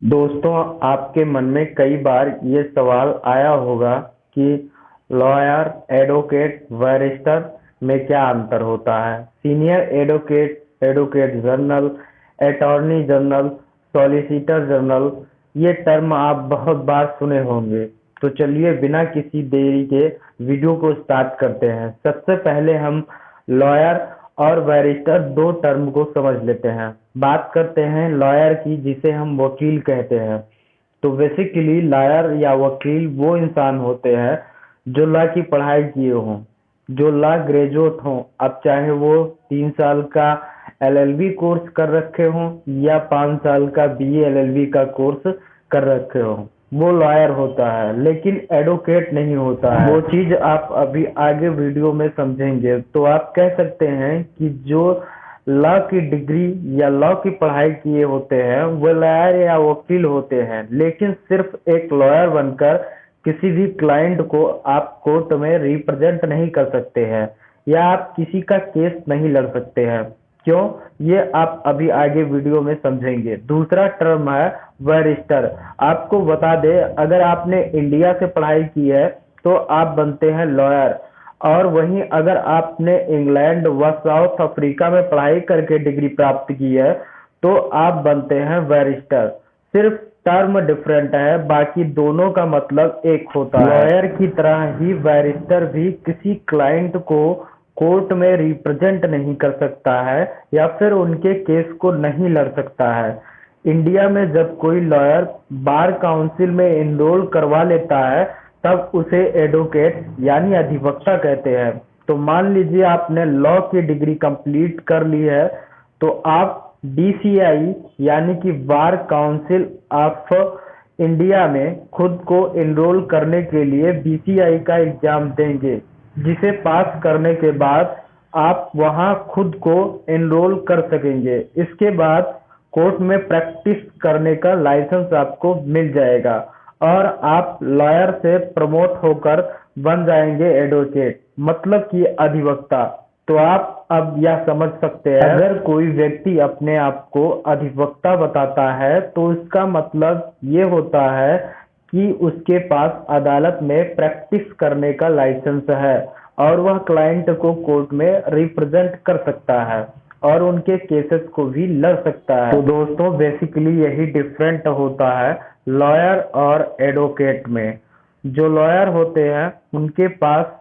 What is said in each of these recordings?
दोस्तों, आपके मन में कई बार ये सवाल आया होगा कि लॉयर, एडवोकेट, बैरिस्टर में क्या अंतर होता है। Senior advocate, advocate general, attorney general, solicitor general, ये टर्म आप बहुत बार सुने होंगे। तो चलिए बिना किसी देरी के वीडियो को स्टार्ट करते हैं। सबसे पहले हम लॉयर और बैरिस्टर दो टर्म को समझ लेते हैं। बात करते हैं लॉयर की, जिसे हम वकील कहते हैं। तो बेसिकली लॉयर या वकील वो इंसान होते हैं जो लॉ की पढ़ाई किए हों, जो लॉ ग्रेजुएट हों। अब चाहे वो 3 साल का एलएलबी कोर्स कर रखे हों या 5 साल का बीए एलएलबी का कोर्स कर रखे हों, वो लॉयर होता है। लेकिन एडवोकेट नहीं होता है। वो चीज आप अभी आगे वीडियो में समझेंगे। तो आप कह सकते हैं कि जो लॉ की डिग्री या लॉ की पढ़ाई किए होते हैं वो लॉयर या वकील होते हैं। लेकिन सिर्फ एक लॉयर बनकर किसी भी क्लाइंट को आप कोर्ट में रिप्रेजेंट नहीं कर सकते हैं या आप किसी का केस नहीं लड़ सकते हैं। क्यों, ये आप अभी आगे वीडियो में समझेंगे। दूसरा टर्म है बैरिस्टर। आपको बता दें, अगर आपने इंडिया से पढ़ाई की है तो आप बनते हैं लॉयर, और वहीं अगर आपने इंग्लैंड व साउथ अफ्रीका में पढ़ाई करके डिग्री प्राप्त की है तो आप बनते हैं बैरिस्टर। सिर्फ टर्म डिफरेंट है, बाकी दोनों का मतलब एक होता है। लॉयर की तरह ही बैरिस्टर भी किसी क्लाइंट को कोर्ट में रिप्रेजेंट नहीं कर सकता है या फिर उनके केस को नहीं लड़ सकता है। इंडिया में जब कोई लॉयर बार काउंसिल में एनरोल करवा लेता है तब उसे एडवोकेट यानी अधिवक्ता कहते हैं। तो मान लीजिए आपने लॉ की डिग्री कंप्लीट कर ली है तो आप डीसीआई यानी कि बार काउंसिल ऑफ इंडिया में खुद को एनरोल करने के लिए बीसीआई का एग्जाम देंगे, जिसे पास करने के बाद आप वहां खुद को एनरोल कर सकेंगे। इसके बाद कोर्ट में प्रैक्टिस करने का लाइसेंस आपको मिल जाएगा और आप लॉयर से प्रमोट होकर बन जाएंगे एडवोकेट, मतलब कि अधिवक्ता। तो आप अब यह समझ सकते हैं, अगर कोई व्यक्ति अपने आप को अधिवक्ता बताता है तो इसका मतलब ये होता है कि उसके पास अदालत में प्रैक्टिस करने का लाइसेंस है और वह क्लाइंट को कोर्ट में रिप्रेजेंट कर सकता है और उनके केसेस को भी लड़ सकता है। तो दोस्तों, बेसिकली यही डिफरेंट होता है लॉयर और एडवोकेट में। जो लॉयर होते हैं उनके पास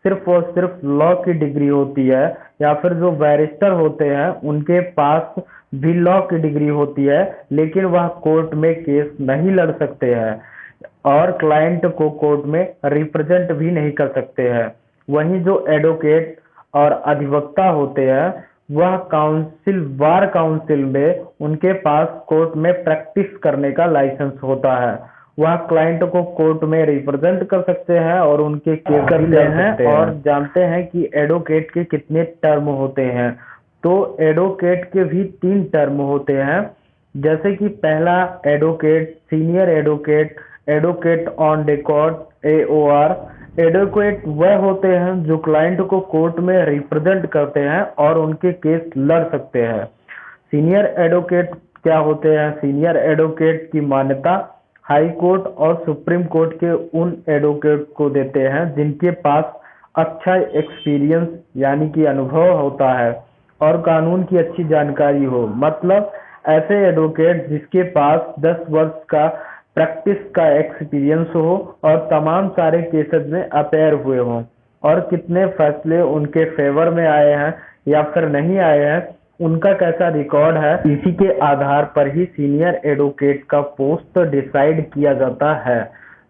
सिर्फ और सिर्फ लॉ की डिग्री होती है, या फिर जो बैरिस्टर होते हैं उनके पास भी लॉ की डिग्री होती है, लेकिन वह कोर्ट में केस नहीं लड़ सकते हैं और क्लाइंट को कोर्ट में रिप्रेजेंट भी नहीं कर सकते हैं। वहीं जो एडवोकेट और अधिवक्ता होते हैं वह बार काउंसिल में उनके पास कोर्ट में प्रैक्टिस करने का लाइसेंस होता है। वह क्लाइंट को कोर्ट में रिप्रेजेंट कर सकते हैं और उनके केस करते हैं। और जानते हैं कि एडवोकेट के कितने टर्म होते हैं। तो एडवोकेट के भी 3 टर्म होते हैं, जैसे कि पहला advocate, senior advocate, advocate on record AOR. Advocate वह होते हैं जो क्लाइंट को कोर्ट में रिप्रेजेंट करते हैं और उनके केस लड़ सकते हैं। सीनियर एडवोकेट क्या होते हैं? सीनियर एडवोकेट की मान्यता हाई कोर्ट और सुप्रीम कोर्ट के उन एडवोकेट को देते हैं जिनके पास अच्छा एक्सपीरियंस यानी कि अनुभव होता है और कानून की अच्छी जानकारी हो। मतलब ऐसे एडवोकेट जिसके पास 10 वर्ष का प्रैक्टिस का एक्सपीरियंस हो और तमाम सारे केसेस में अपेयर हुए हों और कितने फैसले उनके फेवर में आए हैं या फिर नहीं आए हैं, उनका कैसा रिकॉर्ड है, इसी के आधार पर ही सीनियर एडवोकेट का पोस्ट डिसाइड किया जाता है।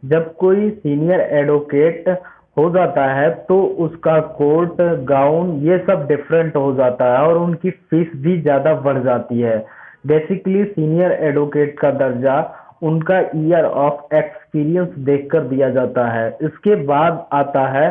जब कोई सीनियर एडवोकेट हो जाता है तो उसका कोर्ट, गाउन ये सब डिफरेंट हो जाता है और उनकी फीस भी ज़्यादा बढ़ जाती है। बेसिकली सीनियर एडवोकेट का दर्जा उनका ईयर ऑफ एक्सपीरियंस देखकर दिया जाता है। इसके बाद आता है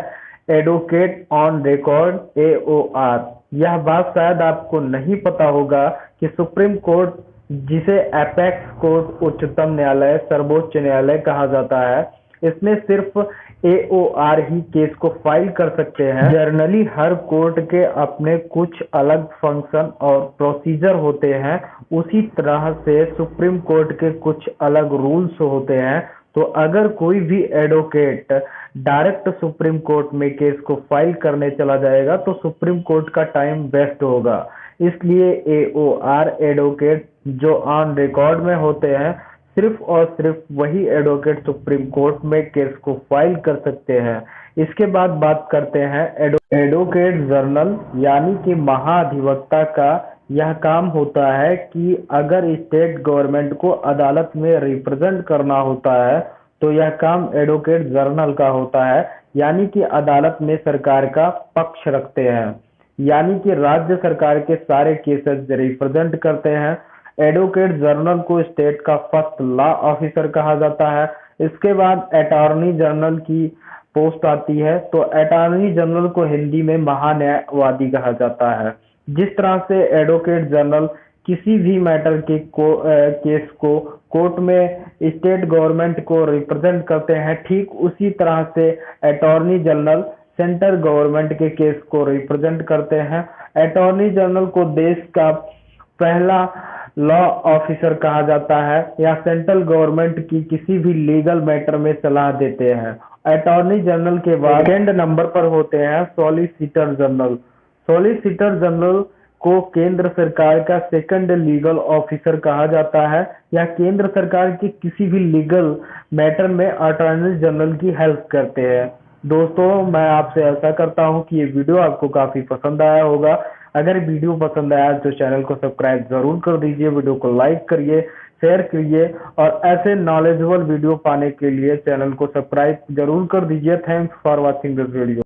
एडवोकेट ऑन रिकॉर्ड एओआर। यह बात शायद आपको नहीं पता होगा कि सुप्रीम कोर्ट, जिसे एपेक्स कोर्ट, उच्चतम न्यायालय, सर्वोच्च न्यायालय कहा जाता है, इसमें सिर्फ AOR ही केस को फाइल कर सकते हैं। जनरली हर कोर्ट के अपने कुछ अलग फंक्शन और प्रोसीजर होते हैं, उसी तरह से सुप्रीम कोर्ट के कुछ अलग रूल्स होते हैं। तो अगर कोई भी एडवोकेट डायरेक्ट सुप्रीम कोर्ट में केस को फाइल करने चला जाएगा तो सुप्रीम कोर्ट का टाइम वेस्ट होगा। इसलिए AOR एडवोकेट जो ऑन रिकॉर्ड में होते हैं, सिर्फ और सिर्फ वही एडवोकेट सुप्रीम कोर्ट में केस को फाइल कर सकते हैं। इसके बाद बात करते हैं एडवोकेट जनरल यानी कि महाधिवक्ता का यह काम होता है कि अगर स्टेट गवर्नमेंट को अदालत में रिप्रेजेंट करना होता है तो यह काम एडवोकेट जनरल का होता है, यानी कि अदालत में सरकार का पक्ष रखते हैं, यानी कि राज्य सरकार के सारे केसेस रिप्रेजेंट करते हैं। एडवोकेट जनरल को स्टेट का फर्स्ट लॉ ऑफिसर कहा जाता है। इसके बाद अटॉर्नी जनरल की पोस्ट आती है, तो अटॉर्नी जनरल को हिंदी में महान्यायवादी कहा जाता है। जिस तरह से एडवोकेट जनरल किसी भी मैटर के केस को कोर्ट में स्टेट गवर्नमेंट को रिप्रेजेंट करते हैं, ठीक उसी तरह से अटॉर्नी जनरल सेंट्रल गवर्नमेंट के केस को रिप्रेजेंट करते हैं। अटॉर्नी जनरल को देश का पहला लॉ ऑफिसर कहा जाता है या सेंट्रल गवर्नमेंट की किसी भी लीगल मैटर में सलाह देते हैं। अटॉर्नी जनरल के बाद सेकंड नंबर पर होते हैं सॉलिसिटर जनरल। सॉलिसिटर जनरल को केंद्र सरकार का सेकंड लीगल ऑफिसर कहा जाता है या केंद्र सरकार की किसी भी लीगल मैटर में अटॉर्नी जनरल की हेल्प करते हैं। दोस्तों, मैं आपसे आशा करता हूं कि ये वीडियो आपको काफी पसंद आया होगा। अगर वीडियो पसंद आया तो चैनल को सब्सक्राइब जरूर कर दीजिए, वीडियो को लाइक करिए, शेयर करिए और ऐसे नॉलेजेबल वीडियो पाने के लिए चैनल को सब्सक्राइब जरूर कर दीजिए। Thanks for watching this video.